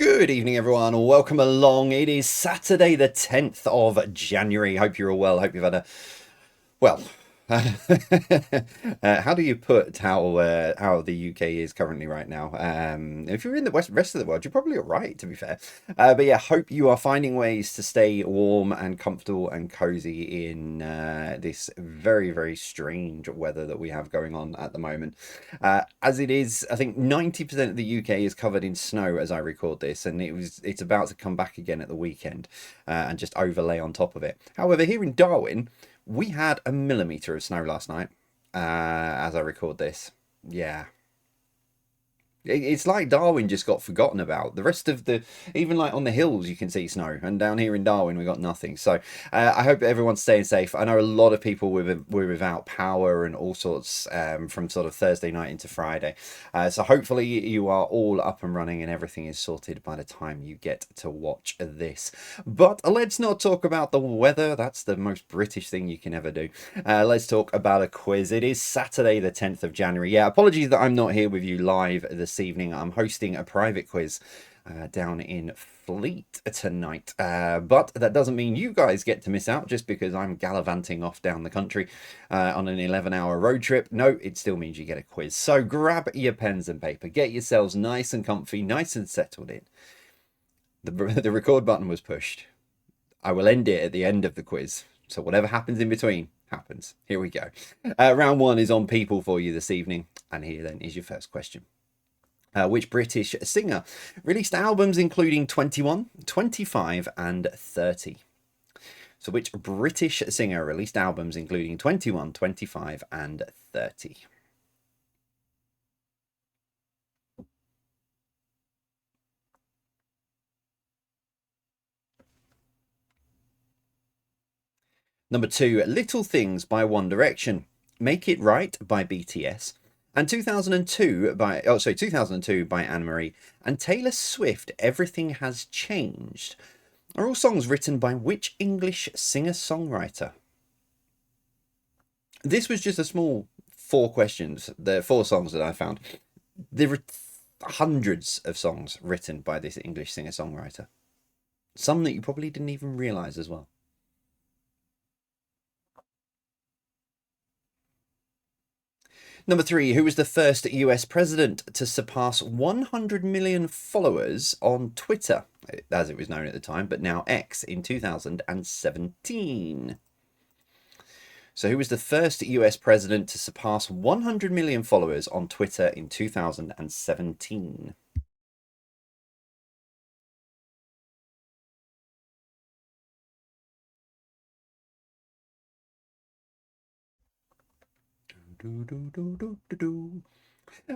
Good evening, everyone. Welcome along. It is Saturday, the 10th of January. Hope you're all well. Hope you've had a well. How do you put how the UK is currently right now? If you're in the rest of the world, you're probably all right, to be fair. But yeah, hope you are finding ways to stay warm and comfortable and cozy in this very, very strange weather that we have going on at the moment. As it is, I think 90% of the UK is covered in snow as I record this, and it's about to come back again at the weekend and just overlay on top of it. However, here in Darwin, we had a millimetre of snow last night as I record this. Yeah, it's like Darwin just got forgotten about. The rest of even like on the hills, you can see snow, and down here in Darwin, we got nothing. So I hope everyone's staying safe. I know a lot of people were without power and all sorts from sort of Thursday night into Friday. So hopefully you are all up and running and everything is sorted by the time you get to watch this. But let's not talk about the weather. That's the most British thing you can ever do. Let's talk about a quiz. It is Saturday, the 10th of January. Yeah, apologies that I'm not here with you live this evening. I'm hosting a private quiz down in Fleet tonight, but that doesn't mean you guys get to miss out just because I'm gallivanting off down the country on an 11-hour road trip. No, it still means you get a quiz. So grab your pens and paper, get yourselves nice and comfy, nice and settled in. The record button was pushed. I will end it at the end of the quiz, so whatever happens in between happens. Here we go. Round one is on people for you this evening, and here then is your first question. Which British singer released albums including 21, 25 and 30? So which British singer released albums including 21, 25 and 30? Number 2, Little Things by One Direction, Make It Right by BTS, and 2002 by Anne Marie, and Taylor Swift, Everything Has Changed, are all songs written by which English singer-songwriter? This was just a small 4 questions, the 4 songs that I found. There were hundreds of songs written by this English singer-songwriter. Some that you probably didn't even realise as well. Number 3, who was the first US president to surpass 100 million followers on Twitter, as it was known at the time, but now X, in 2017? So who was the first US president to surpass 100 million followers on Twitter in 2017?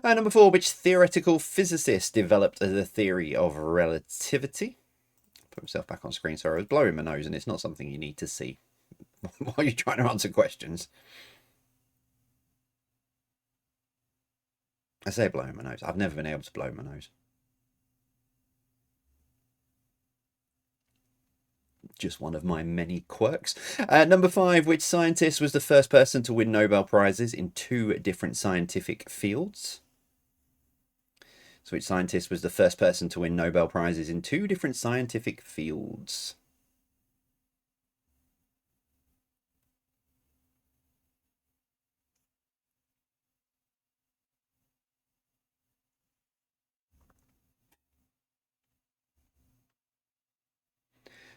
Number 4, which theoretical physicist developed the theory of relativity? Put myself back on screen. Sorry, I was blowing my nose, and it's not something you need to see while you're trying to answer questions. I say blowing my nose. I've never been able to blow my nose. Just one of my many quirks. Number 5, which scientist was the first person to win Nobel Prizes in 2 different scientific fields? So which scientist was the first person to win Nobel Prizes in 2 different scientific fields?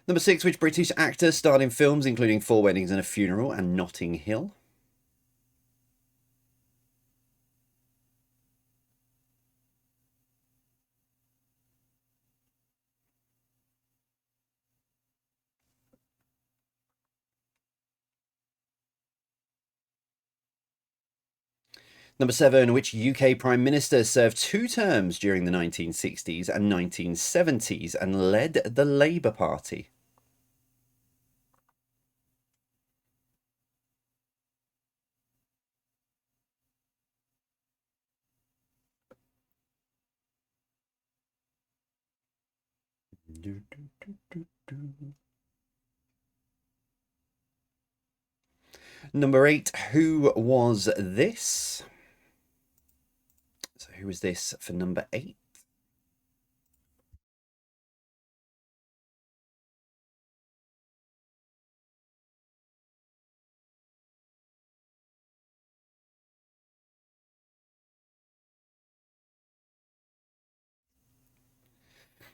Number 6, which British actor starred in films including 4 Weddings and a Funeral and Notting Hill? Number 7, which UK Prime Minister served 2 terms during the 1960s and 1970s and led the Labour Party? Number 8, who was this? So who was this for number 8?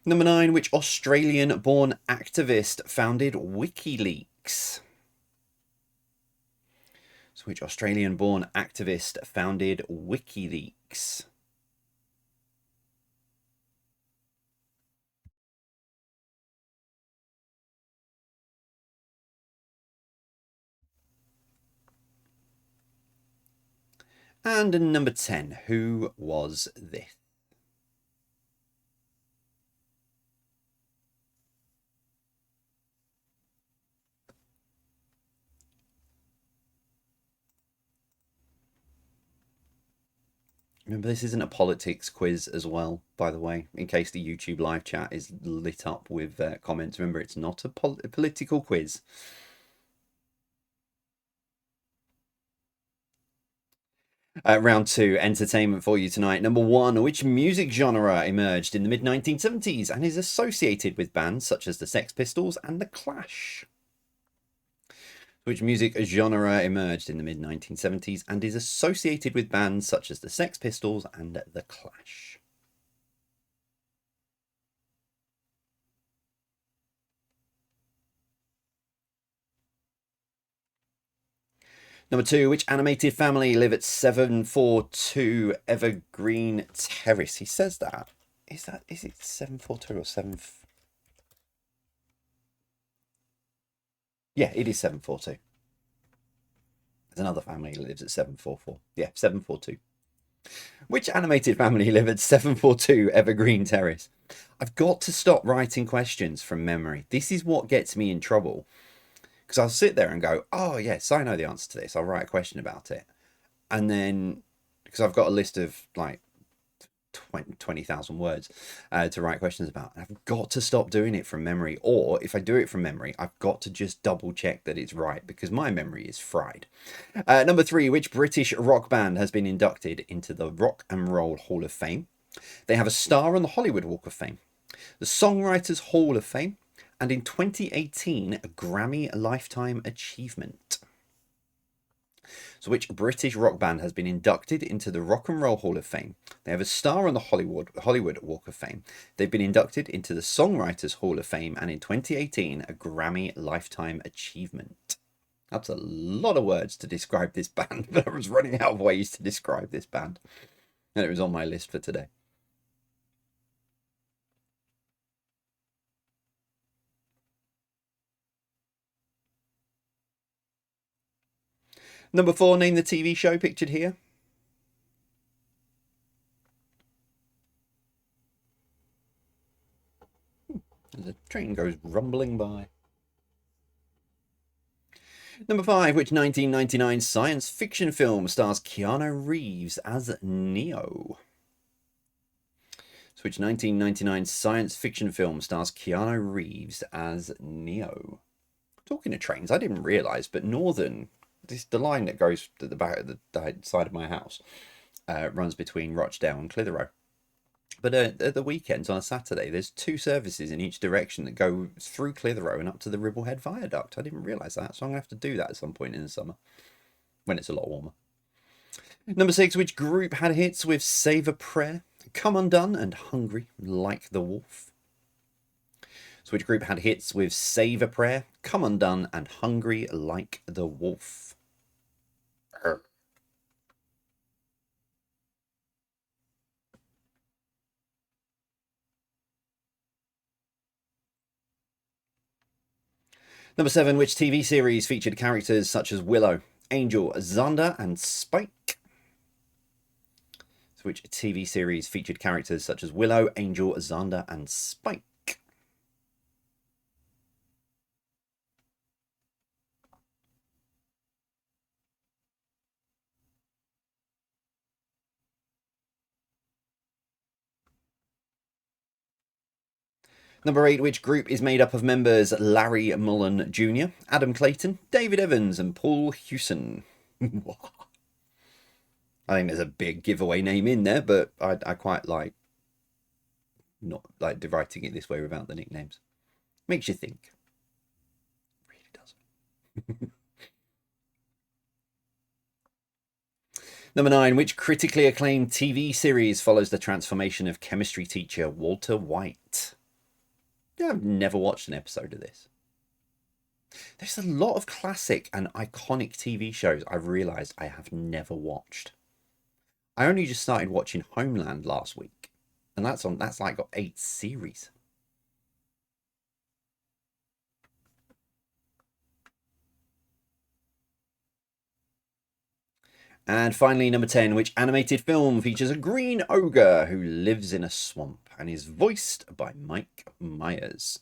Number 9, which Australian-born activist founded WikiLeaks? So which Australian-born activist founded WikiLeaks? And number 10, who was this? Remember, this isn't a politics quiz as well, by the way, in case the YouTube live chat is lit up with comments. Remember, it's not a political quiz. Round 2, entertainment for you tonight. Number 1, which music genre emerged in the mid-1970s and is associated with bands such as the Sex Pistols and the Clash? Which music genre emerged in the mid-1970s and is associated with bands such as the Sex Pistols and the Clash? Number 2, which animated family live at 742 Evergreen Terrace? He says that. Is it 742 or 7? Yeah, it is 742. There's another family that lives at 744. Yeah, 742. Which animated family live at 742 Evergreen Terrace? I've got to stop writing questions from memory. This is what gets me in trouble. Because I'll sit there and go, oh, yes, I know the answer to this. I'll write a question about it. And then, because I've got a list of like 20,000 words to write questions about. I've got to stop doing it from memory. Or if I do it from memory, I've got to just double check that it's right because my memory is fried. Number 3, which British rock band has been inducted into the Rock and Roll Hall of Fame? They have a star on the Hollywood Walk of Fame, the Songwriters Hall of Fame, and in 2018, a Grammy Lifetime Achievement. So which British rock band has been inducted into the Rock and Roll Hall of Fame? They have a star on the Hollywood Walk of Fame. They've been inducted into the Songwriters Hall of Fame, and in 2018, a Grammy Lifetime Achievement. That's a lot of words to describe this band, but I was running out of ways to describe this band. And it was on my list for today. Number 4, name the TV show pictured here. The train goes rumbling by. Number 5, which 1999 science fiction film stars Keanu Reeves as Neo? So which 1999 science fiction film stars Keanu Reeves as Neo? Talking of trains, I didn't realise, but Northern, the line that goes to the back of the side of my house, runs between Rochdale and Clitheroe. But at the weekends on a Saturday, there's 2 services in each direction that go through Clitheroe and up to the Ribblehead Viaduct. I didn't realise that, so I'm going to have to do that at some point in the summer when it's a lot warmer. Number 6, which group had hits with Save a Prayer, Come Undone, and Hungry Like the Wolf? So which group had hits with Save a Prayer, Come Undone, and Hungry Like the Wolf? Number 7, which TV series featured characters such as Willow, Angel, Xander, and Spike? So which TV series featured characters such as Willow, Angel, Xander, and Spike? Number 8, which group is made up of members Larry Mullen Jr., Adam Clayton, David Evans, and Paul Hewson? I think there's a big giveaway name in there, but I quite like not like writing it this way without the nicknames. Makes you think. Really does. Number 9, which critically acclaimed TV series follows the transformation of chemistry teacher Walter White? Yeah, I've never watched an episode of this. There's a lot of classic and iconic TV shows I've realised I have never watched. I only just started watching Homeland last week, and that's like got 8 series. And finally, number 10, which animated film features a green ogre who lives in a swamp and is voiced by Mike Myers?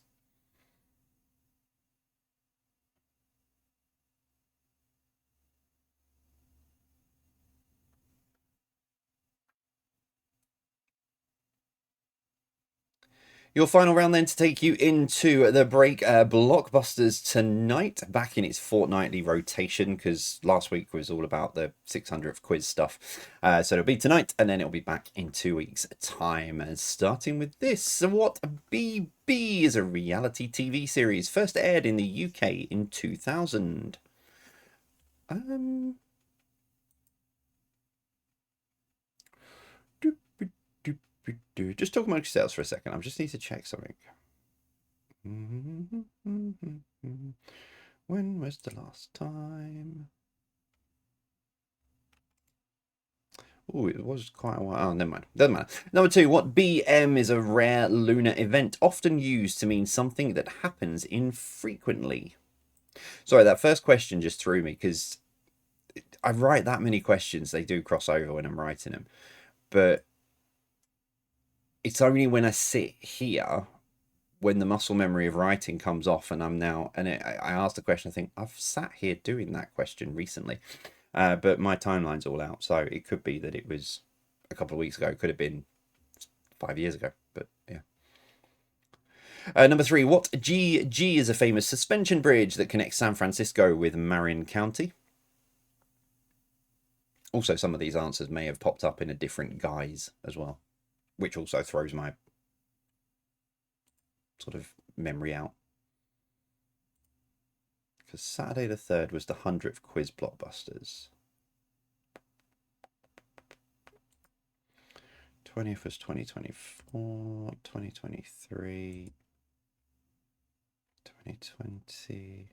Your final round then to take you into the break. Blockbusters tonight, back in its fortnightly rotation, because last week was all about the 600th quiz stuff. So it'll be tonight, and then it'll be back in 2 weeks' time. And starting with this, What BB is a reality TV series first aired in the UK in 2000. Just talk amongst yourselves for a second. I just need to check something. When was the last time? Oh, it was quite a while. Oh, never mind. Doesn't matter. Number 2, what BM is a rare lunar event often used to mean something that happens infrequently? Sorry, that first question just threw me because I write that many questions. They do cross over when I'm writing them. But it's only when I sit here when the muscle memory of writing comes off and I'm now, and I ask the question, I think I've sat here doing that question recently, but my timeline's all out. So it could be that it was a couple of weeks ago. It could have been 5 years ago, but yeah. Number 3, what GG is a famous suspension bridge that connects San Francisco with Marin County? Also, some of these answers may have popped up in a different guise as well, which also throws my sort of memory out. Because Saturday the 3rd was the 100th quiz blockbusters. 20th was 2024, 2023, 2020.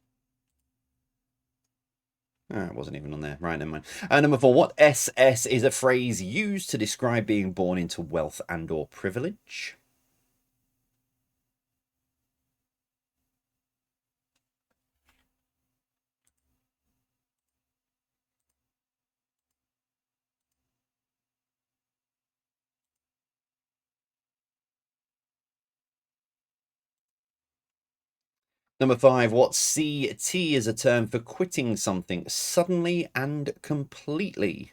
Oh, it wasn't even on there. Right, never mind. Number 4, what SS is a phrase used to describe being born into wealth and or privilege? Number 5, what CT is a term for quitting something suddenly and completely?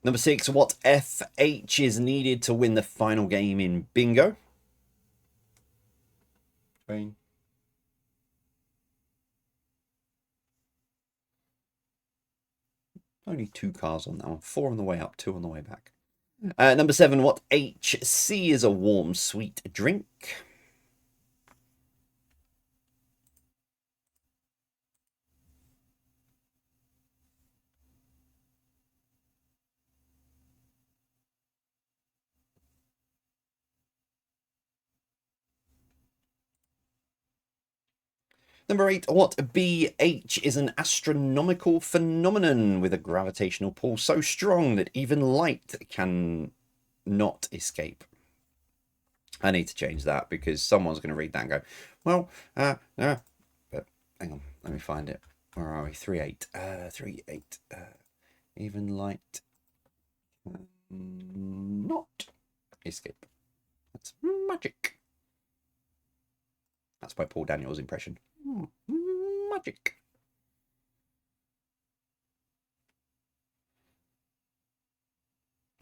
Number 6, what FH is needed to win the final game in bingo? Train. Only 2 cars on that one. 4 on the way up, 2 on the way back. Number 7, what HC is a warm, sweet drink? Number 8, what BH is an astronomical phenomenon with a gravitational pull so strong that even light can not escape? I need to change that because someone's going to read that and go, well, but hang on, let me find it. Where are we? 3-8. 3-8. Even light not escape. That's magic. That's my Paul Daniels impression. Magic.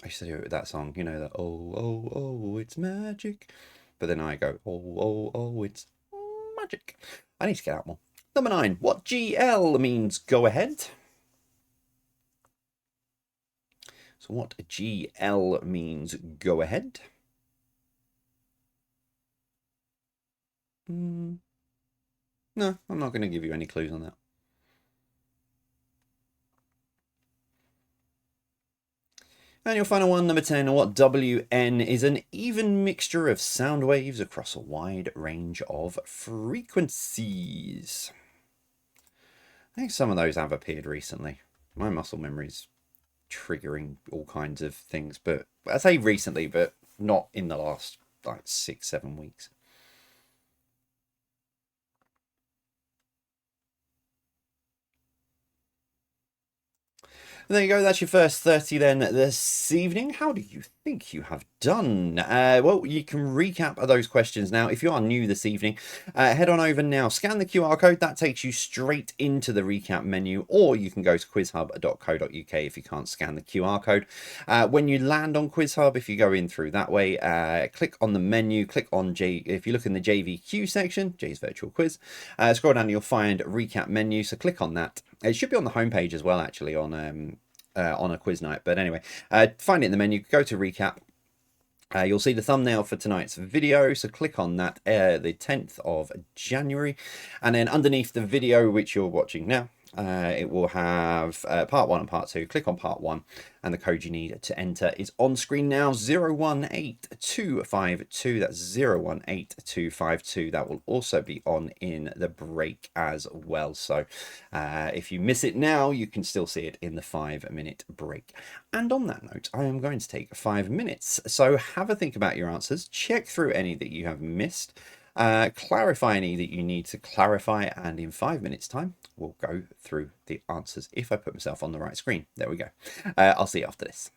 I used to do it with that song, you know, that oh, oh, oh, it's magic. But then I go, oh, oh, oh, it's magic. I need to get out more. Number 9, what GL means go ahead? So what GL means go ahead. No, I'm not going to give you any clues on that. And your final one, number 10, what WN is an even mixture of sound waves across a wide range of frequencies. I think some of those have appeared recently. My muscle memory's triggering all kinds of things, but I say recently, but not in the last like 6-7 weeks. There you go, that's your first 30 then this evening. How do you think you have done? Well, you can recap those questions now. If you are new this evening, head on over now, scan the QR code, that takes you straight into the recap menu, or you can go to quizhub.co.uk if you can't scan the QR code. When you land on QuizHub, if you go in through that way, click on the menu, click on if you look in the JVQ section, J's Virtual Quiz, scroll down, you'll find recap menu, so click on that. It should be on the homepage as well, actually, on a quiz night. But anyway, find it in the menu, go to recap. You'll see the thumbnail for tonight's video, so click on that, the 10th of January. And then underneath the video, which you're watching now, it will have part 1 and part 2. Click on part 1, and the code you need to enter is on screen now, 018252. That's 018252. That will also be on in the break as well. So if you miss it now, you can still see it in the 5-minute break. And on that note, I am going to take 5 minutes. So have a think about your answers, check through any that you have missed, clarify any that you need to clarify, and in 5 minutes time we'll go through the answers if I put myself on the right screen. There we go. I'll see you after this.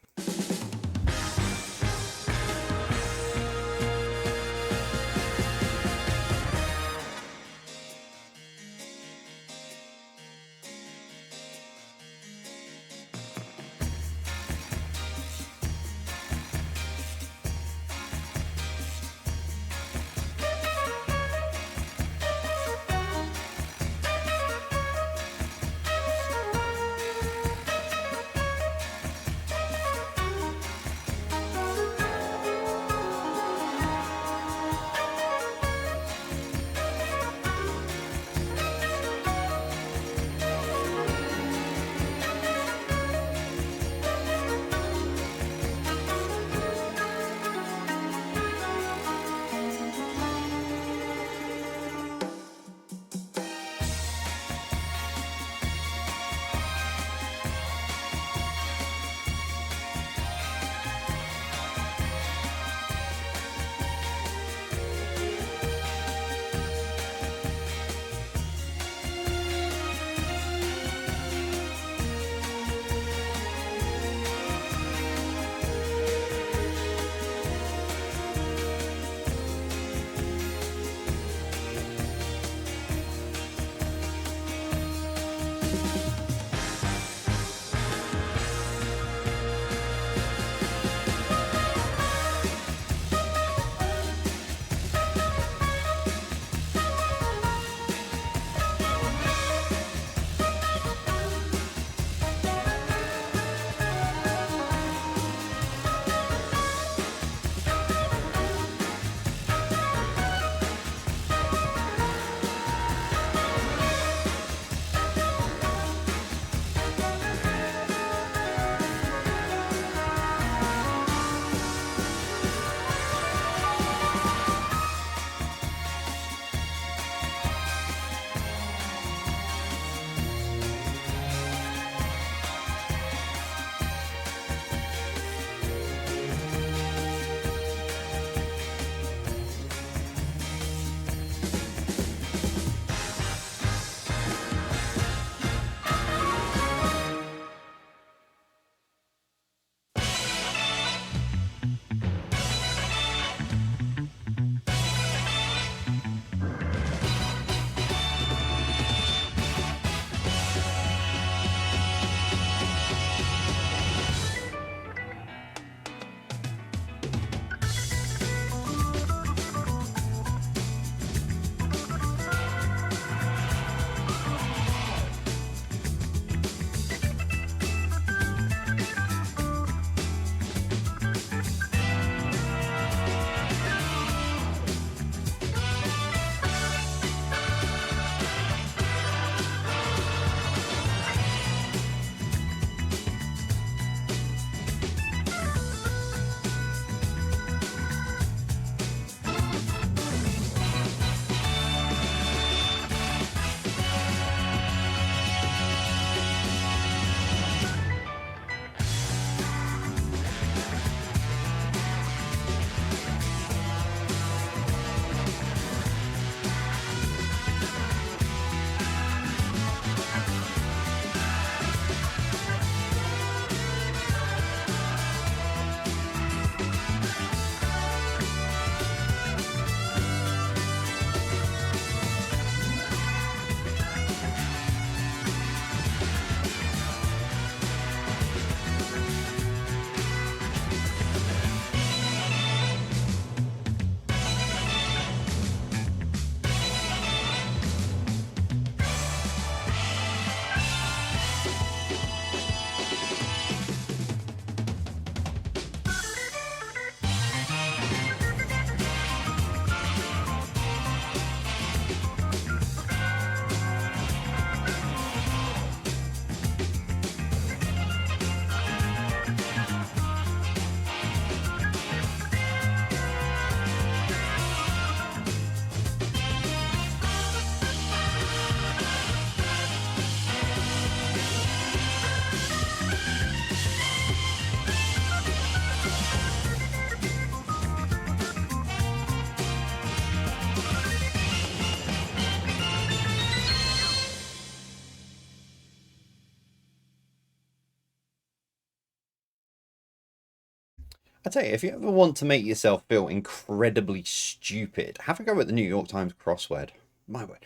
I tell you, if you ever want to make yourself feel incredibly stupid, have a go at the New York Times crossword. My word.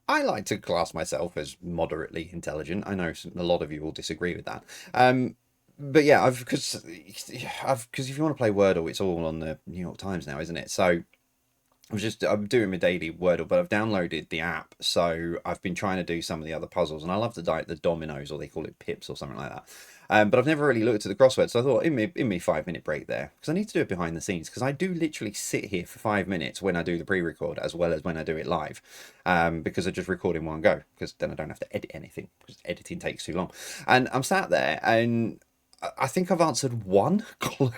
I like to class myself as moderately intelligent. I know a lot of you will disagree with that. But yeah, because if you want to play Wordle, it's all on the New York Times now, isn't it? So I'm doing my daily Wordle, but I've downloaded the app, so I've been trying to do some of the other puzzles, and I love the dominoes, or they call it pips or something like that. But I've never really looked at the crossword, so I thought in me 5 minute break there, because I need to do it behind the scenes, because I do literally sit here for 5 minutes when I do the pre-record as well as when I do it live, because I just record in one go, because then I don't have to edit anything, because editing takes too long. And I'm sat there, and I think I've answered one clue.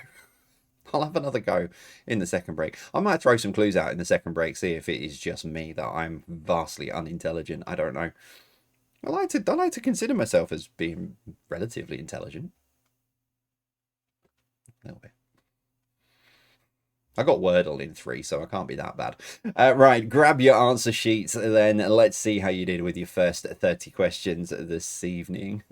I'll have another go in the second break. I might throw some clues out in the second break, see if it is just me that I'm vastly unintelligent. I don't know. I like to consider myself as being relatively intelligent. A little bit. I got Wordle in 3, so I can't be that bad. Right, grab your answer sheets, then let's see how you did with your first 30 questions this evening.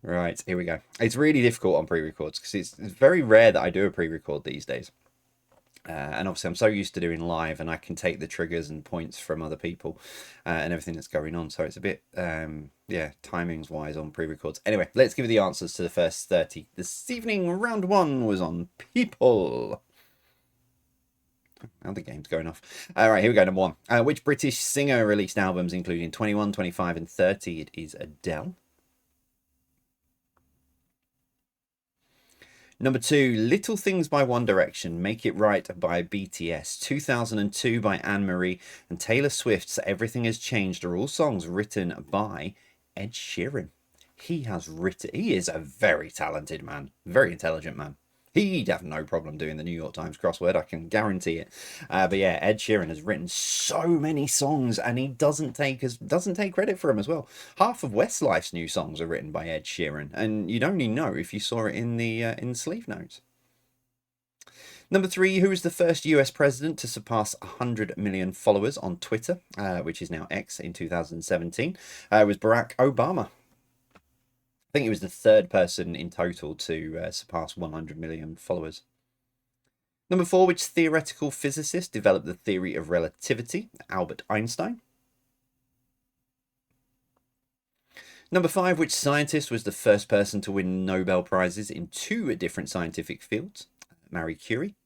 Right, here we go. It's really difficult on pre-records because it's very rare that I do a pre-record these days. And obviously I'm so used to doing live, and I can take the triggers and points from other people and everything that's going on. So it's a bit, yeah, timings wise on pre-records. Anyway, let's give you the answers to the first 30. This evening, round 1 was on people. Now the game's going off. All right, here we go. Number 1. Which British singer released albums including 21, 25 and 30? It is Adele. Number 2, Little Things by One Direction, Make It Right by BTS, 2002 by Anne-Marie, and Taylor Swift's Everything Has Changed are all songs written by Ed Sheeran. He is a very talented man, very intelligent man. He'd have no problem doing the New York Times crossword, I can guarantee it. But yeah, Ed Sheeran has written so many songs, and he doesn't take credit for them as well. Half of Westlife's new songs are written by Ed Sheeran, and you'd only know if you saw it in the sleeve notes. Number 3, who was the first US president to surpass 100 million followers on Twitter, which is now X, in 2017? Was Barack Obama. I think he was the 3rd person in total to surpass 100 million followers. Number 4, which theoretical physicist developed the theory of relativity? Albert Einstein. Number 5, which scientist was the first person to win Nobel Prizes in 2 different scientific fields? Marie Curie.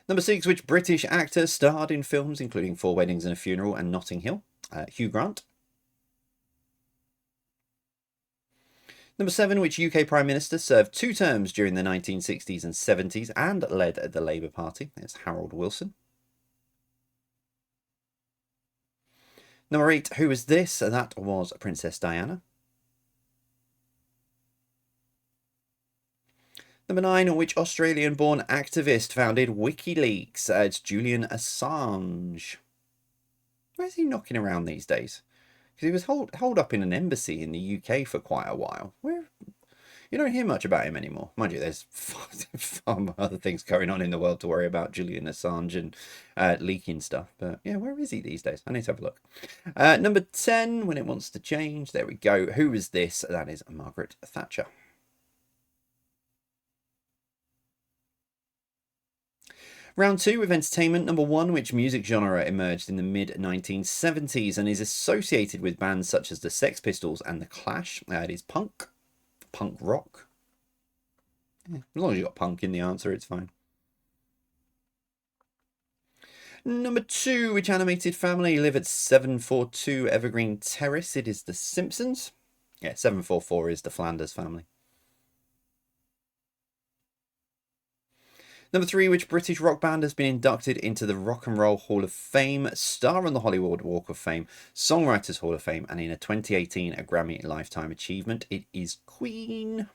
Number 6, which British actor starred in films including 4 Weddings and a Funeral and Notting Hill? Hugh Grant. Number 7, which UK Prime Minister served 2 terms during the 1960s and 70s and led the Labour Party? It's Harold Wilson. Number 8, who was this? That was Princess Diana. Number 9, which Australian-born activist founded WikiLeaks? It's Julian Assange. Where's he knocking around these days? Because he was holed up in an embassy in the UK for quite a while. You don't hear much about him anymore. Mind you, there's far more other things going on in the world to worry about. Julian Assange and leaking stuff. But yeah, where is he these days? I need to have a look. Number 10, when it wants to change. There we go. Who is this? That is Margaret Thatcher. Round 2 with entertainment. Number 1, which music genre emerged in the mid-1970s and is associated with bands such as the Sex Pistols and the Clash? It is punk rock. Yeah, as long as you got punk in the answer, it's fine. Number 2, which animated family live at 742 Evergreen Terrace? It is the Simpsons. Yeah, 744 is the Flanders family. Number 3, which British rock band has been inducted into the Rock and Roll Hall of Fame, star on the Hollywood Walk of Fame, Songwriters Hall of Fame, and in a 2018 a Grammy Lifetime Achievement? It is Queen.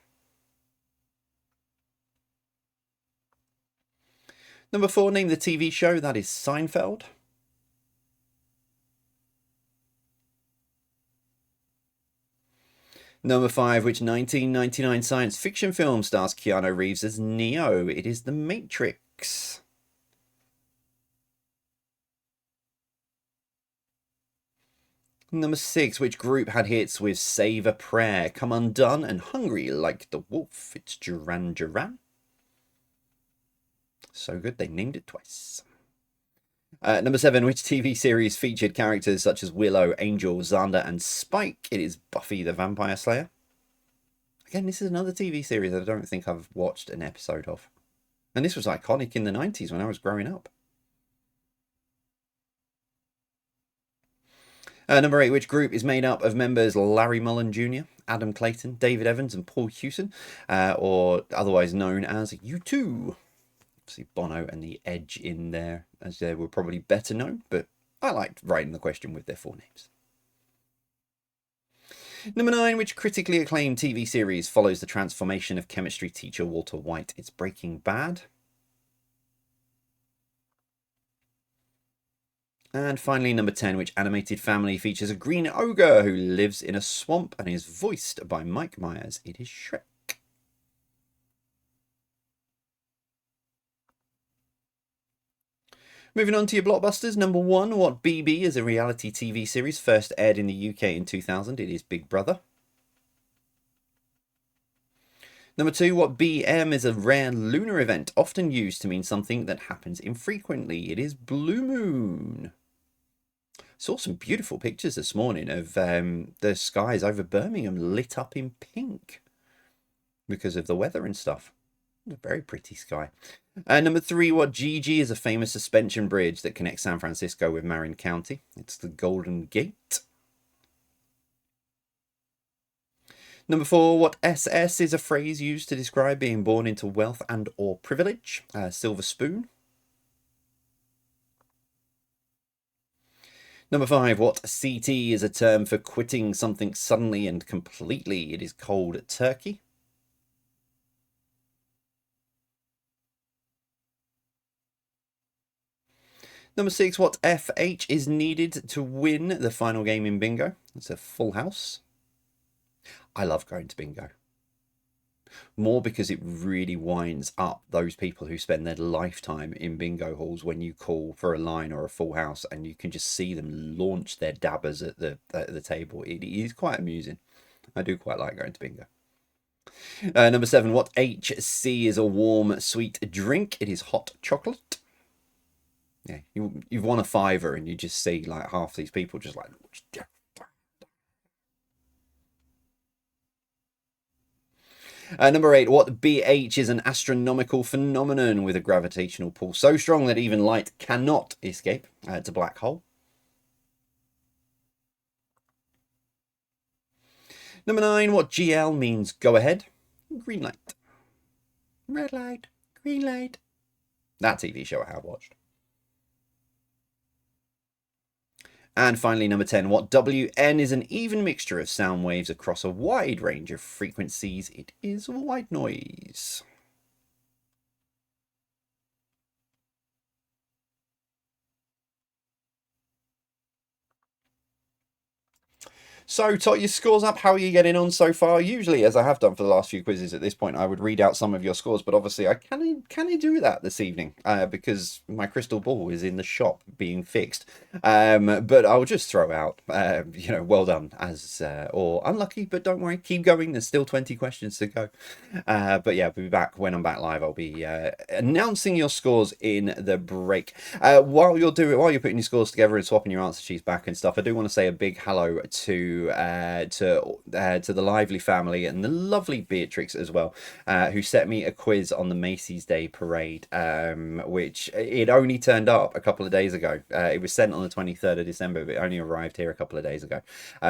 Number 4, name the TV show. That is Seinfeld. Number 5, which 1999 science fiction film stars Keanu Reeves as Neo? It is The Matrix. Number 6, which group had hits with Save a Prayer, Come Undone, and Hungry Like the Wolf? It's Duran Duran. So good, they named it twice. Number 7, which TV series featured characters such as Willow, Angel, Xander, and Spike? It is Buffy the Vampire Slayer. Again, this is another TV series that I don't think I've watched an episode of. And this was iconic in the 90s when I was growing up. Number 8, which group is made up of members Larry Mullen Jr., Adam Clayton, David Evans, and Paul Hewson, or otherwise known as U2? Obviously, Bono and The Edge in there, as they were probably better known, but I liked writing the question with their full names. Number 9, which critically acclaimed TV series follows the transformation of chemistry teacher Walter White? It's Breaking Bad. And finally, number 10, which animated family features a green ogre who lives in a swamp and is voiced by Mike Myers? It is Shrek. Moving on to your blockbusters. Number 1, what BB is a reality TV series first aired in the UK in 2000? It is Big Brother. Number 2, what BM is a rare lunar event often used to mean something that happens infrequently? It is Blue Moon. Saw some beautiful pictures this morning of the skies over Birmingham lit up in pink because of the weather and stuff. A very pretty sky. Number 3, what GG is a famous suspension bridge that connects San Francisco with Marin County? It's the Golden Gate. Number 4, what SS is a phrase used to describe being born into wealth and or privilege? Silver spoon. Number 5, what CT is a term for quitting something suddenly and completely? It is cold turkey. Number 6, what FH is needed to win the final game in bingo? It's a full house. I love going to bingo. More because it really winds up those people who spend their lifetime in bingo halls when you call for a line or a full house and you can just see them launch their dabbers at the table. It is quite amusing. I do quite like going to bingo. Number 7, what HC is a warm, sweet drink? It is hot chocolate. Yeah, you've won a fiver and you just see like half these people just like... Number 8, what BH is an astronomical phenomenon with a gravitational pull so strong that even light cannot escape? It's a black hole. Number 9, what GL means go ahead? Green light. Red light, green light. That TV show I have watched. And finally, number 10, what WN is an even mixture of sound waves across a wide range of frequencies? It is white noise. So, tot your scores up. How are you getting on so far? Usually, as I have done for the last few quizzes at this point, I would read out some of your scores, but obviously I can do that this evening because my crystal ball is in the shop being fixed. But I'll just throw out, well done as or unlucky, but don't worry, keep going. There's still 20 questions to go. But yeah, I'll be back when I'm back live. I'll be announcing your scores in the break. While you're putting your scores together and swapping your answer sheets back and stuff, I do want to say a big hello to the Lively family and the lovely Beatrix as well, who set me a quiz on the Macy's Day Parade, which it only turned up a couple of days ago. It was sent on the 23rd of December, but it only arrived here a couple of days ago.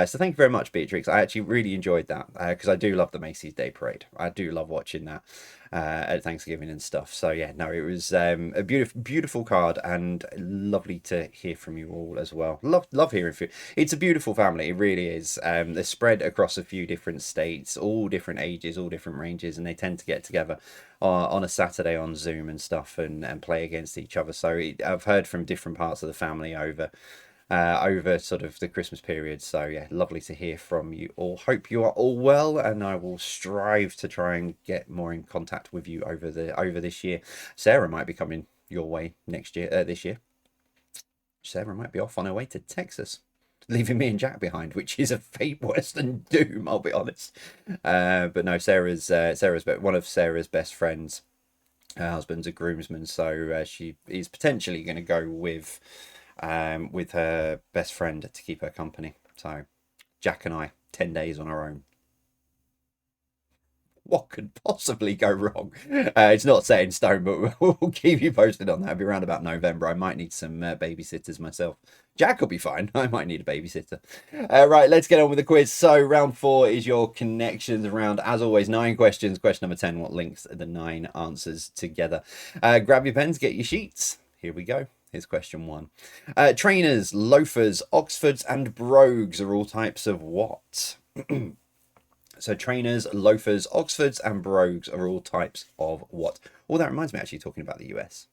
So thank you very much, Beatrix. I actually really enjoyed that because I do love the Macy's Day Parade. I do love watching that at Thanksgiving and stuff. So yeah, no, it was a beautiful card and lovely to hear from you all as well. Love hearing from you. It's a beautiful family. It really is. They're spread across a few different states, all different ages, all different ranges, and they tend to get together on a Saturday on Zoom and stuff and play against each other. So I've heard from different parts of the family over sort of the Christmas period. So yeah, lovely to hear from you all. Hope you are all well, and I will strive to try and get more in contact with you over this year. Sarah might be coming your way this year. Sarah might be off on her way to Texas. leaving me and Jack behind, which is a fate worse than doom, I'll be honest. But no, Sarah's one of Sarah's best friends. Her husband's a groomsman, so she is potentially going to go with her best friend to keep her company. So Jack and I, 10 days on our own. What could possibly go wrong? It's not set in stone, but we'll keep you posted on that. It'll be around about November. I might need some babysitters myself. Jack will be fine. I might need a babysitter. Right, let's get on with the quiz. So round 4 is your connections round. As always, 9 questions. Question number 10, what links the 9 answers together? Grab your pens, get your sheets. Here we go. Here's question 1. Trainers, loafers, Oxfords and brogues are all types of what? So trainers, loafers, Oxfords and brogues are all types of what? Oh, that reminds me, actually, talking about the US.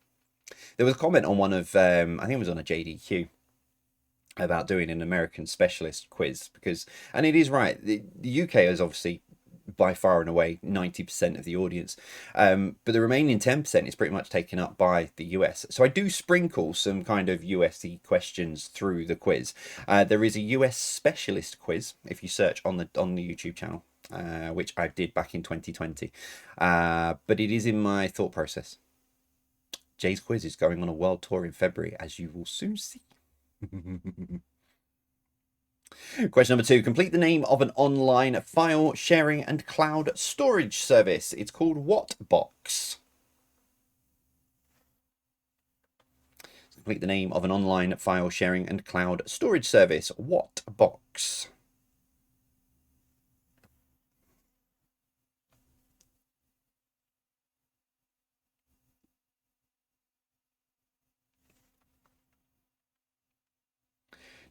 There was a comment on one of, I think it was on a JDQ, about doing an American specialist quiz. And it is right, the UK is obviously by far and away 90% of the audience. But the remaining 10% is pretty much taken up by the US. So I do sprinkle some kind of USy questions through the quiz. There is a US specialist quiz if you search on the YouTube channel. Which I did back in 2020. But it is in my thought process. Jay's quiz is going on a world tour in February, as you will soon see. Question number 2. Complete the name of an online file sharing and cloud storage service. It's called what box? Complete the name of an online file sharing and cloud storage service. What box?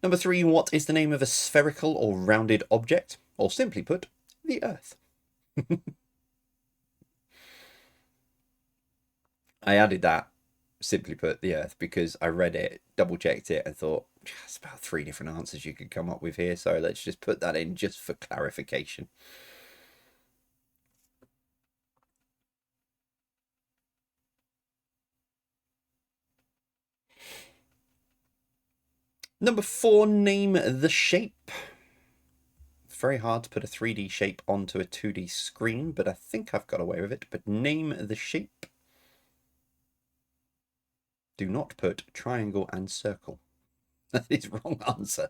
Number 3, what is the name of a spherical or rounded object? Or simply put, the Earth. I added that, simply put, the Earth, because I read it, double checked it, and thought, it's about 3 different answers you could come up with here, so let's just put that in just for clarification. Number 4, name the shape. It's very hard to put a 3D shape onto a 2D screen, but I think I've got away with it. But name the shape. Do not put triangle and circle. That is wrong answer.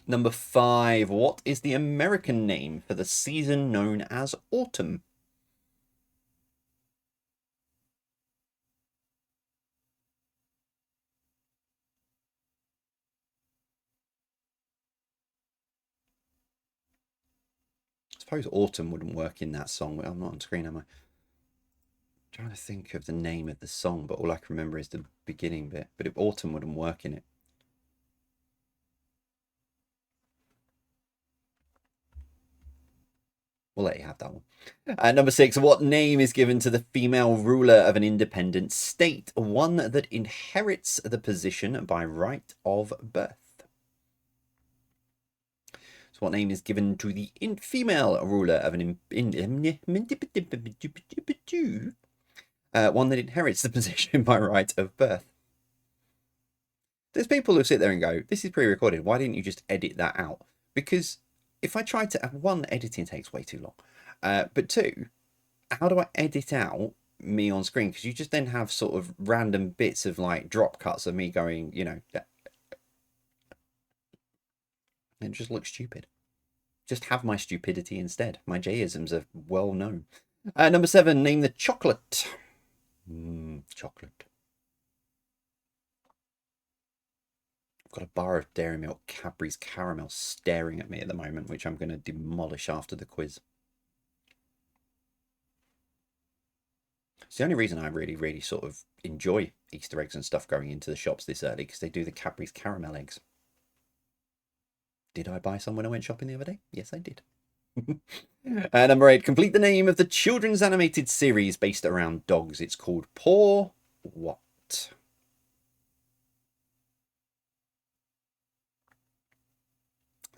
Number 5, what is the American name for the season known as autumn? I suppose autumn wouldn't work in that song. I'm not on screen, am I? I'm trying to think of the name of the song, but all I can remember is the beginning bit. But autumn wouldn't work in it. We'll let you have that one. Number 6, what name is given to the female ruler of an independent state? One that inherits the position by right of birth. So what name is given to the female ruler of an one that inherits the position by right of birth? There's people who sit there and go, this is pre-recorded. Why didn't you just edit that out? Because if I try to, 1, editing takes way too long. But 2, how do I edit out me on screen? Because you just then have sort of random bits of like drop cuts of me going, you know, it just looks stupid. Just have my stupidity instead. My J-isms are well known. Number 7, name the chocolate. Chocolate. I've got a bar of Dairy Milk Cadbury's Caramel staring at me at the moment, which I'm going to demolish after the quiz. It's the only reason I really sort of enjoy Easter eggs and stuff going into the shops this early, because they do the Cadbury's Caramel eggs. Did I buy some when I went shopping the other day? Yes, I did. Number 8, complete the name of the children's animated series based around dogs. It's called Paw What?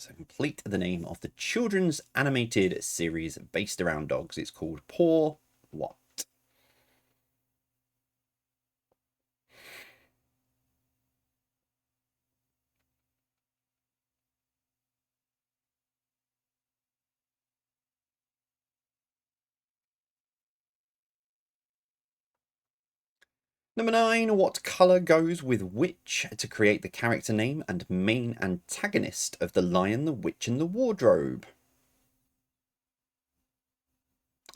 So complete the name of the children's animated series based around dogs. It's called Paw What? Number 9, what colour goes with which to create the character name and main antagonist of The Lion, the Witch and the Wardrobe?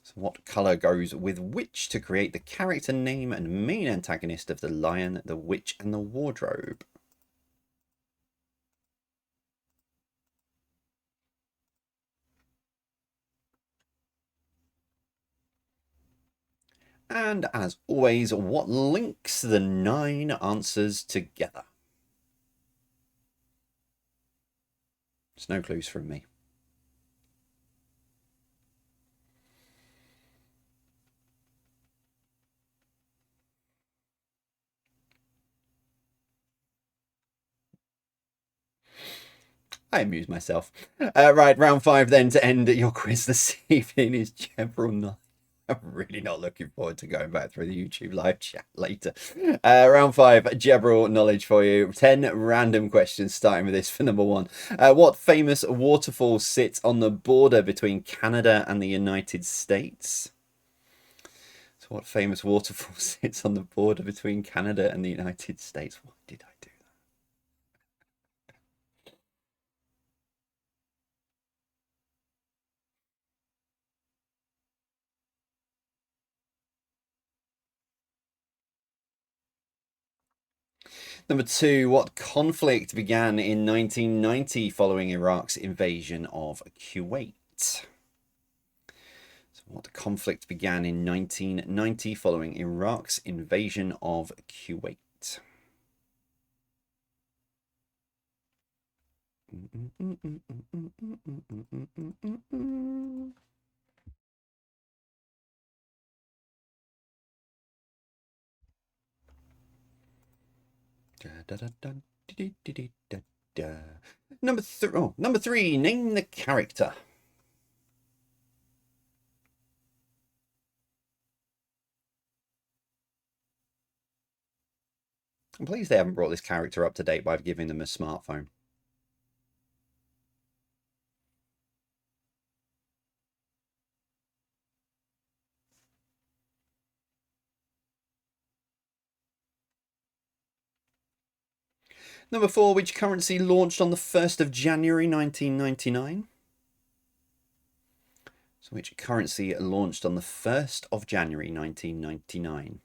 So what colour goes with which to create the character name and main antagonist of The Lion, the Witch and the Wardrobe? And as always, what links the 9 answers together? There's no clues from me. I amuse myself. Right, round 5 then to end your quiz this evening is general knowledge. I'm really not looking forward to going back through the YouTube live chat later. Round 5, general knowledge for you. 10 random questions, starting with this for number 1. What famous waterfall sits on the border between Canada and the United States? So what famous waterfall sits on the border between Canada and the United States? Why did I do that? Number 2, what conflict began in 1990 following Iraq's invasion of Kuwait? So what conflict began in 1990 following Iraq's invasion of Kuwait? Number 3, name the character. I'm pleased they haven't brought this character up to date by giving them a smartphone. Number 4, which currency launched on the 1st of January 1999? So which currency launched on the 1st of January 1999?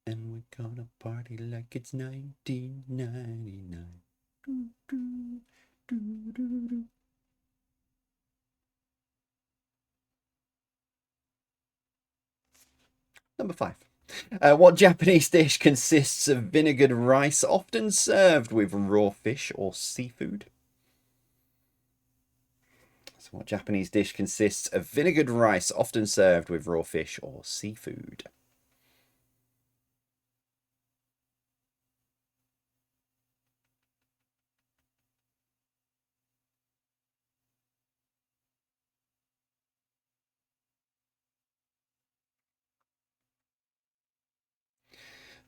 And we're gonna party like it's 1999. Number 5. What Japanese dish consists of vinegared rice, often served with raw fish or seafood? So what Japanese dish consists of vinegared rice, often served with raw fish or seafood?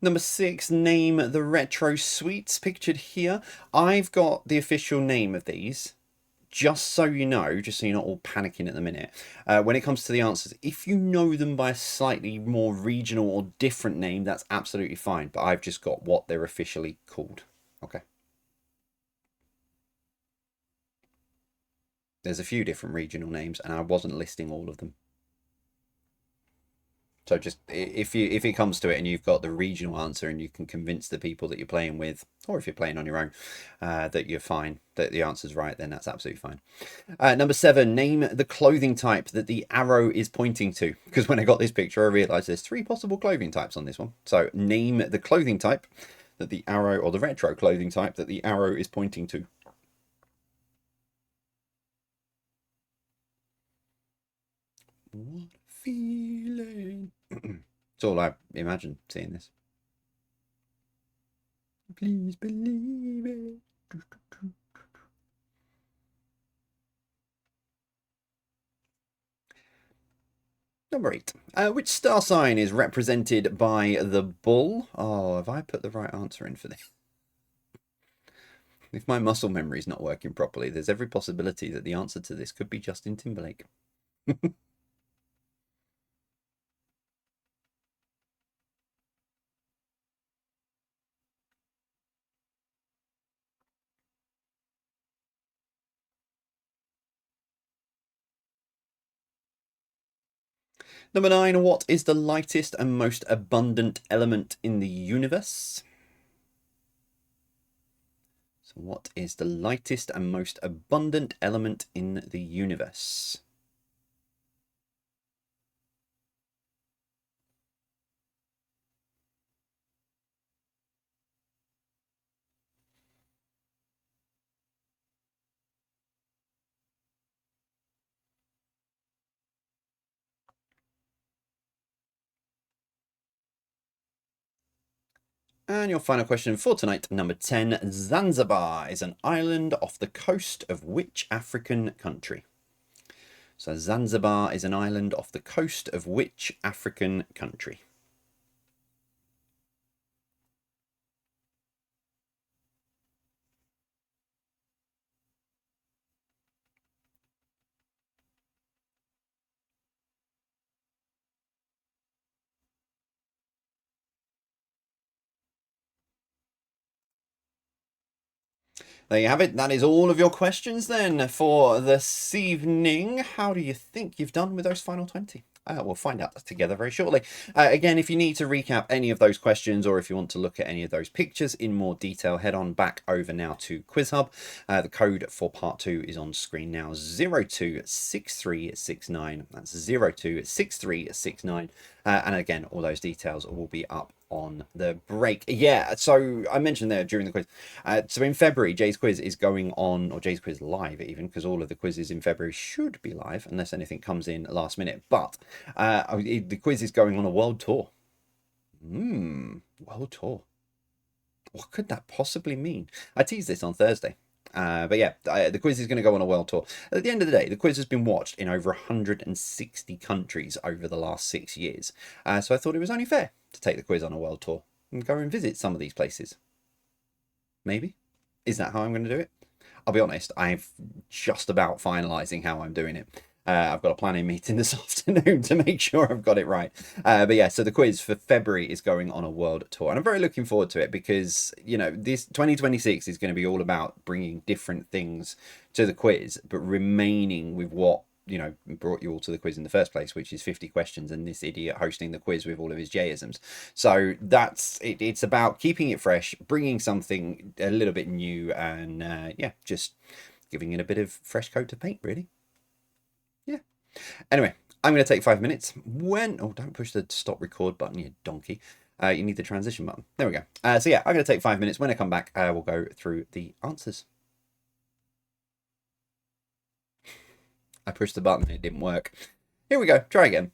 Number 6, name the retro sweets pictured here. I've got the official name of these. Just so you know, just so you're not all panicking at the minute, when it comes to the answers, if you know them by a slightly more regional or different name, that's absolutely fine. But I've just got what they're officially called. Okay. There's a few different regional names, and I wasn't listing all of them. So just if it comes to it and you've got the regional answer and you can convince the people that you're playing with, or if you're playing on your own, that you're fine, that the answer's right, then that's absolutely fine. Number 7, name the clothing type that the arrow is pointing to. Because when I got this picture, I realised there's 3 possible clothing types on this one. So name the clothing type that the arrow, or the retro clothing type that the arrow is pointing to. What feeling? It's all I imagine seeing this. Please believe it. Number 8. Which star sign is represented by the bull? Oh, have I put the right answer in for this? If my muscle memory is not working properly, there's every possibility that the answer to this could be Justin Timberlake. Number 9. What is the lightest and most abundant element in the universe? So what is the lightest and most abundant element in the universe? And your final question for tonight, number 10. Zanzibar is an island off the coast of which African country? So Zanzibar is an island off the coast of which African country? There you have it. That is all of your questions then for this evening. How do you think you've done with those final 20? We'll find out together very shortly. Again, if you need to recap any of those questions or if you want to look at any of those pictures in more detail, head on back over now to QuizHub. The code for part 2 is on screen now, 026369. That's 026369. And again, all those details will be up on the break. Yeah, so I mentioned there during the quiz. So in February, Jay's Quiz is going on, or Jay's Quiz live even, because all of the quizzes in February should be live unless anything comes in last minute. But the quiz is going on a world tour. World tour. What could that possibly mean? I teased this on Thursday. But yeah, the quiz is going to go on a world tour. At the end of the day, the quiz has been watched in over 160 countries over the last 6 years. So I thought it was only fair to take the quiz on a world tour and go and visit some of these places. Maybe? Is that how I'm going to do it? I'll be honest, I'm just about finalising how I'm doing it. I've got a planning meeting this afternoon to make sure I've got it right. But yeah, so the quiz for February is going on a world tour. And I'm very looking forward to it because, you know, this 2026 is going to be all about bringing different things to the quiz, but remaining with what, you know, brought you all to the quiz in the first place, which is 50 questions and this idiot hosting the quiz with all of his Jayisms. So that's it. It's about keeping it fresh, bringing something a little bit new, and yeah, just giving it a bit of fresh coat of paint, really. Yeah. Anyway, I'm going to take 5 minutes. Oh, don't push the stop record button, you donkey. You need the transition button. There we go. So yeah, I'm going to take 5 minutes. When I come back, we'll go through the answers. I pushed the button, it didn't work. Here we go, try again.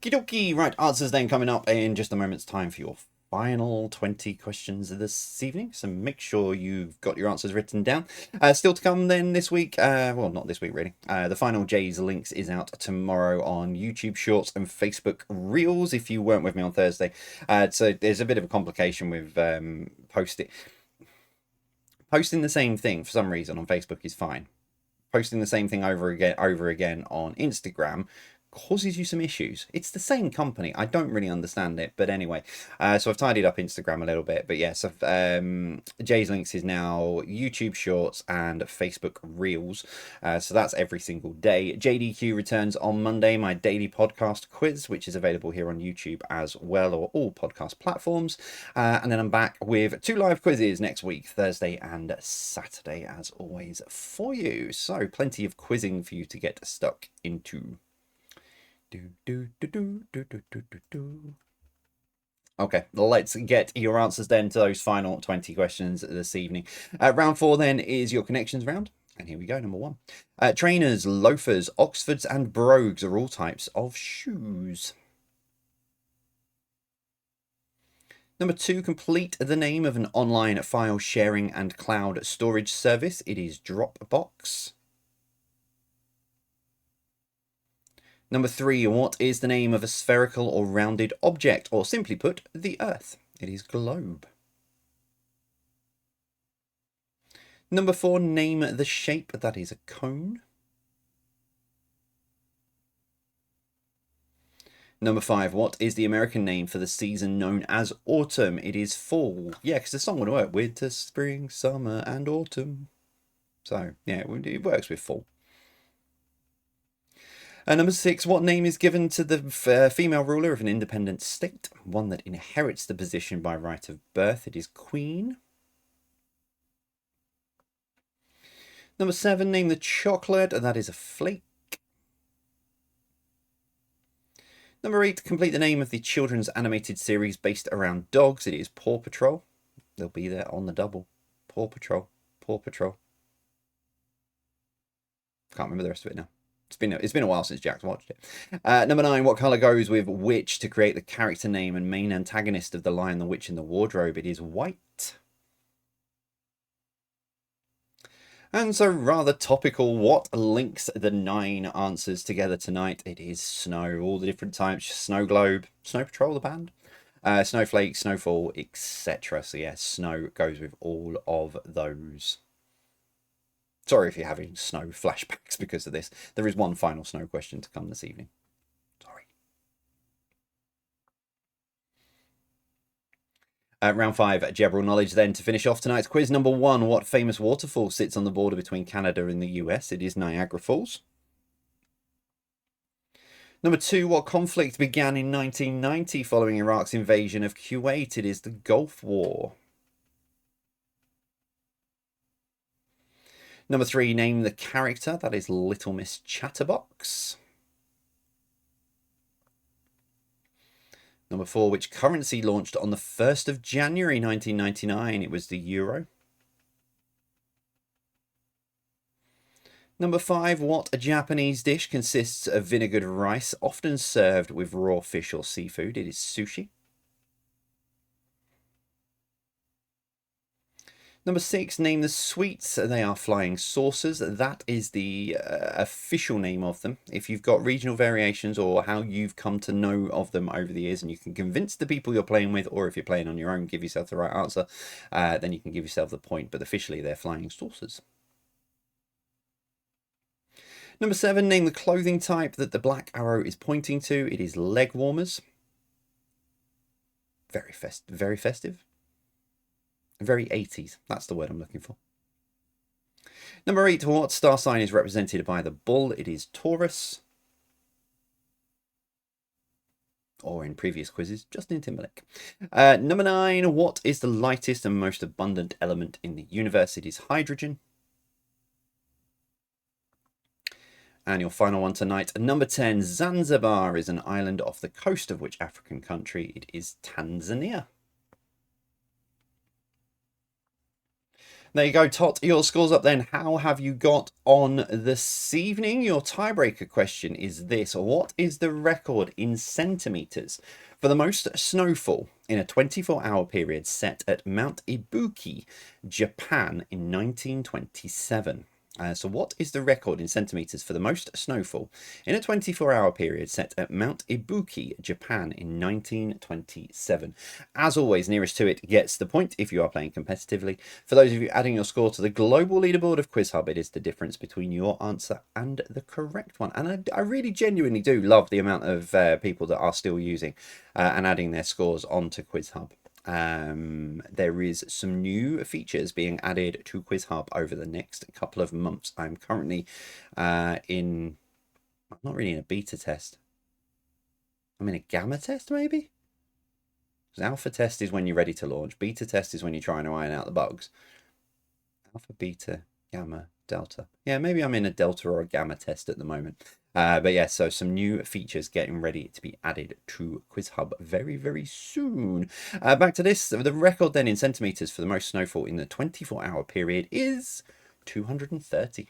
Kidoki, right, answers then coming up in just a moment's time for your final 20 questions this evening. So make sure you've got your answers written down. Still to come then this week, well, not this week really. The final J's Links is out tomorrow on YouTube Shorts and Facebook Reels if you weren't with me on Thursday. So there's a bit of a complication with posting the same thing for some reason on Facebook is fine. Posting the same thing over again on Instagram causes you some issues. It's the same company. I don't really understand it, but anyway. So I've tidied up Instagram a little bit, but yeah. So Jay's Links is now YouTube Shorts and Facebook Reels. So that's every single day. JDQ returns on Monday, my daily podcast quiz, which is available here on YouTube as well, or all podcast platforms. And then I'm back with 2 live quizzes next week, Thursday and Saturday, as always for you. So plenty of quizzing for you to get stuck into. Okay, let's get your answers then to those final 20 questions this evening. Round 4 then is your connections round. And here we go, number 1. Trainers, loafers, Oxfords and brogues are all types of shoes. Number 2, complete the name of an online file sharing and cloud storage service. It is Dropbox. Number 3, what is the name of a spherical or rounded object, or simply put, the Earth? It is globe. Number 4, name the shape. That is a cone. Number 5, what is the American name for the season known as autumn? It is fall. Yeah, because the song would work. Winter, spring, summer, and autumn. So, yeah, it works with fall. Number 6, what name is given to the female ruler of an independent state? One that inherits the position by right of birth. It is queen. Number 7, name the chocolate. That is a flake. Number 8, complete the name of the children's animated series based around dogs. It is Paw Patrol. They'll be there on the double. Paw Patrol. Paw Patrol. Can't remember the rest of it now. It's been a while since Jack's watched it. Number 9, what colour goes with witch to create the character name and main antagonist of The Lion, the Witch, and the Wardrobe? It is white. And so rather topical, what links the 9 answers together tonight? It is snow, all the different types, snow globe, Snow Patrol, the band, snowflake, snowfall, etc. So yeah, snow goes with all of those. Sorry if you're having snow flashbacks because of this. There is one final snow question to come this evening. Sorry. Round 5, general knowledge then to finish off tonight's quiz. Number 1, what famous waterfall sits on the border between Canada and the US? It is Niagara Falls. Number 2, what conflict began in 1990 following Iraq's invasion of Kuwait? It is the Gulf War. Number 3, name the character. That is Little Miss Chatterbox. Number 4, which currency launched on the 1st of January 1999? It was the euro. Number 5, what a Japanese dish consists of vinegared rice, often served with raw fish or seafood? It is sushi. Number 6, name the sweets. They are flying saucers. That is the official name of them. If you've got regional variations or how you've come to know of them over the years and you can convince the people you're playing with, or if you're playing on your own, give yourself the right answer, then you can give yourself the point. But officially, they're flying saucers. Number 7, name the clothing type that the black arrow is pointing to. It is leg warmers. Very festive. Very 80s. That's the word I'm looking for. Number 8, what star sign is represented by the bull? It is Taurus. Or in previous quizzes, Justin Timberlake. Number 9, what is the lightest and most abundant element in the universe? It is hydrogen. And your final one tonight, number 10, Zanzibar is an island off the coast of which African country? It is Tanzania. There you go, Tot. Your scores up then. How have you got on this evening? Your tiebreaker question is this. What is the record in centimetres for the most snowfall in a 24-hour period set at Mount Ibuki, Japan in 1927? So what is the record in centimetres for the most snowfall in a 24-hour period set at Mount Ibuki, Japan in 1927? As always, nearest to it gets the point if you are playing competitively. For those of you adding your score to the global leaderboard of Quiz Hub, it is the difference between your answer and the correct one. And I really genuinely do love the amount of people that are still using and adding their scores onto Quiz Hub. There is some new features being added to Quiz Hub over the next couple of months. I'm currently I'm not really in a beta test. I'm in a gamma test, maybe? Because alpha test is when you're ready to launch. Beta test is when you're trying to iron out the bugs. Alpha, beta, gamma, delta. Yeah, maybe I'm in a delta or a gamma test at the moment. But yeah, so some new features getting ready to be added to Quiz Hub very, very soon. Back to this. The record then in centimetres for the most snowfall in the 24-hour period is 230.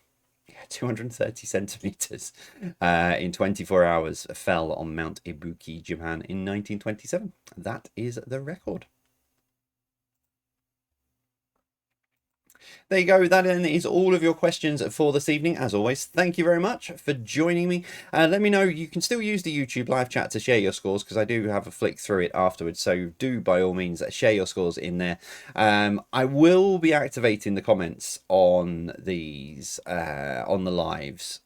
Yeah, 230 centimetres in 24 hours fell on Mount Ibuki, Japan in 1927. That is the record. There you go. That then is all of your questions for this evening. As always, thank you very much for joining me. Let me know. You can still use the YouTube live chat to share your scores because I do have a flick through it afterwards. So do, by all means, share your scores in there. I will be activating the comments on these, on the lives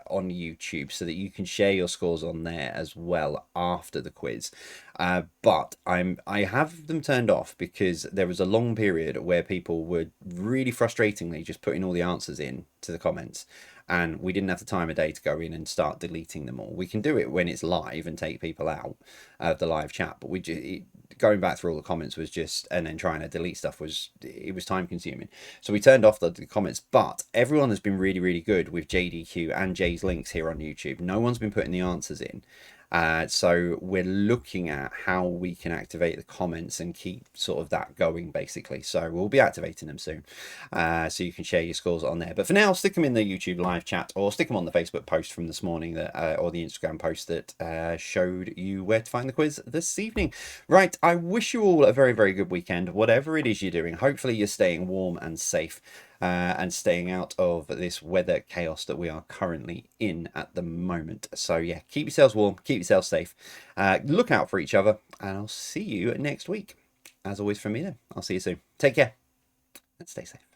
on YouTube so that you can share your scores on there as well after the quiz. But I have them turned off because there was a long period where people were really frustratingly just putting all the answers in to the comments, and we didn't have the time of day to go in and start deleting them all. We can do it when it's live and take people out of the live chat, but going back through all the comments was just, and then trying to delete stuff was time consuming. So we turned off the comments, but everyone has been really, really good with JDQ and Jay's links here on YouTube. No one's been putting the answers in. So we're looking at how we can activate the comments and keep sort of that going, basically. So we'll be activating them soon, so you can share your scores on there. But for now, stick them in the YouTube live chat or stick them on the Facebook post from this morning that, or the Instagram post that showed you where to find the quiz this evening. Right, I wish you all a very, very good weekend, whatever it is you're doing. Hopefully you're staying warm and safe. And staying out of this weather chaos that we are currently in at the moment. So yeah, keep yourselves warm, keep yourselves safe, look out for each other, and I'll see you next week. As always from me then, I'll see you soon. Take care and stay safe.